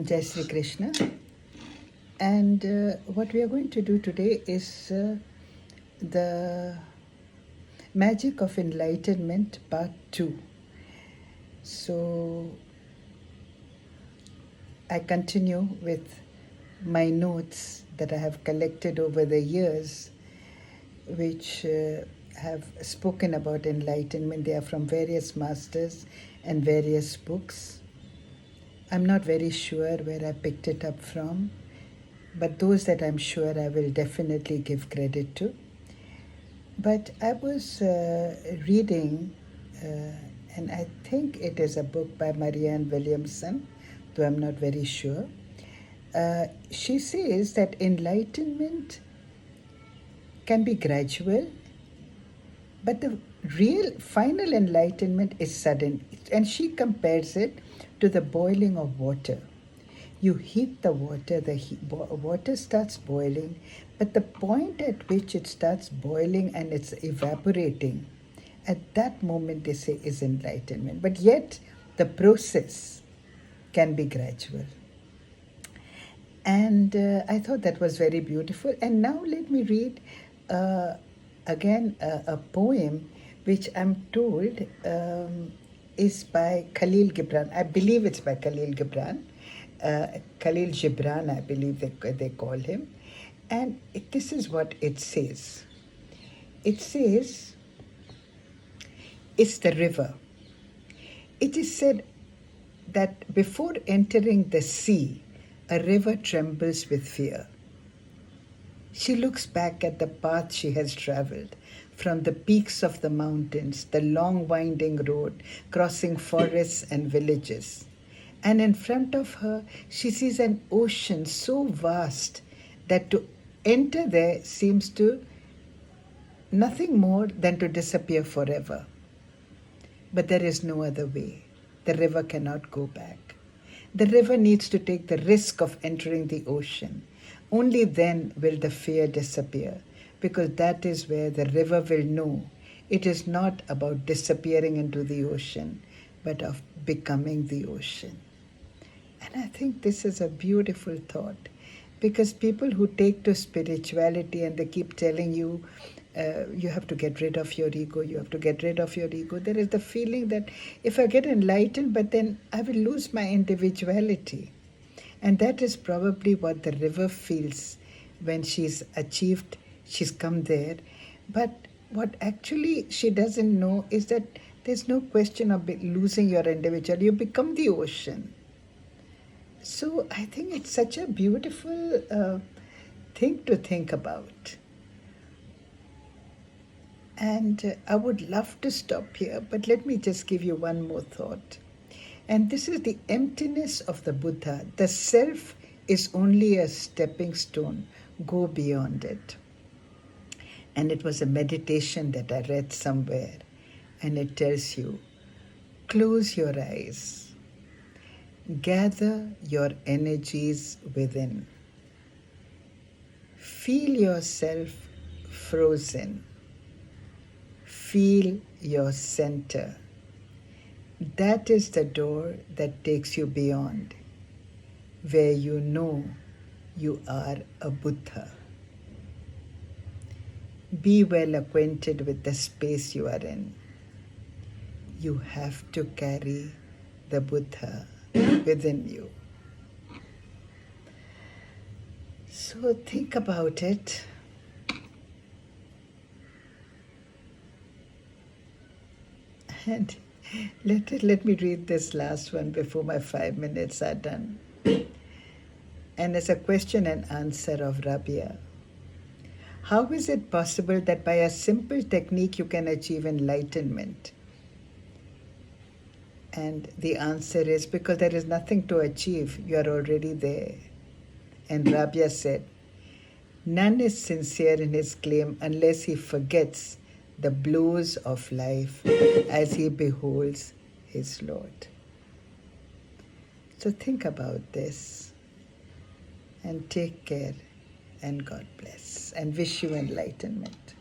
Jai Sri Krishna. And what we are going to do today is the Magic of Enlightenment Part 2. So I continue with my notes that I have collected over the years, which have spoken about enlightenment. They are from various masters and various books. I'm not very sure where I picked it up from, but those that I'm sure I will definitely give credit to. But I was reading, and I think it is a book by Marianne Williamson, though I'm not very sure. She says that enlightenment can be gradual, but the real final enlightenment is sudden. And she compares it to the boiling of water. You heat the water, water starts boiling, but the point at which it starts boiling and it's evaporating, at that moment they say is enlightenment. But yet the process can be gradual. And I thought that was very beautiful. And now let me read again a poem which I'm told is by Khalil Gibran. I believe it's by Khalil Gibran. Khalil Gibran, I believe they call him. And this is what it says. It says, it's the river. It is said that before entering the sea, a river trembles with fear. She looks back at the path she has traveled, from the peaks of the mountains, the long winding road, crossing forests and villages. And in front of her, she sees an ocean so vast that to enter there seems to nothing more than to disappear forever. But there is no other way. The river cannot go back. The river needs to take the risk of entering the ocean. Only then will the fear disappear, because that is where the river will know it is not about disappearing into the ocean, but of becoming the ocean. And I think this is a beautiful thought, because people who take to spirituality and they keep telling you, you have to get rid of your ego, you have to get rid of your ego. There is the feeling that if I get enlightened, but then I will lose my individuality. And that is probably what the river feels when she's achieved, she's come there. But what actually she doesn't know is that there's no question of losing your individuality. You become the ocean. So I think it's such a beautiful thing to think about. And I would love to stop here, but let me just give you one more thought. And this is the emptiness of the Buddha. The self is only a stepping stone. Go beyond it. And it was a meditation that I read somewhere. And it tells you, close your eyes. Gather your energies within. Feel yourself frozen. Feel your center. That is the door that takes you beyond, where you know you are a Buddha. Be well acquainted with the space you are in. You have to carry the Buddha within you. So think about it. And let me read this last one before my 5 minutes are done. And it's a question and answer of Rabia. How is it possible that by a simple technique you can achieve enlightenment? And the answer is because there is nothing to achieve. You are already there. And Rabia said, none is sincere in his claim unless he forgets the blows of life as he beholds his Lord. So think about this and take care, and God bless, and wish you enlightenment.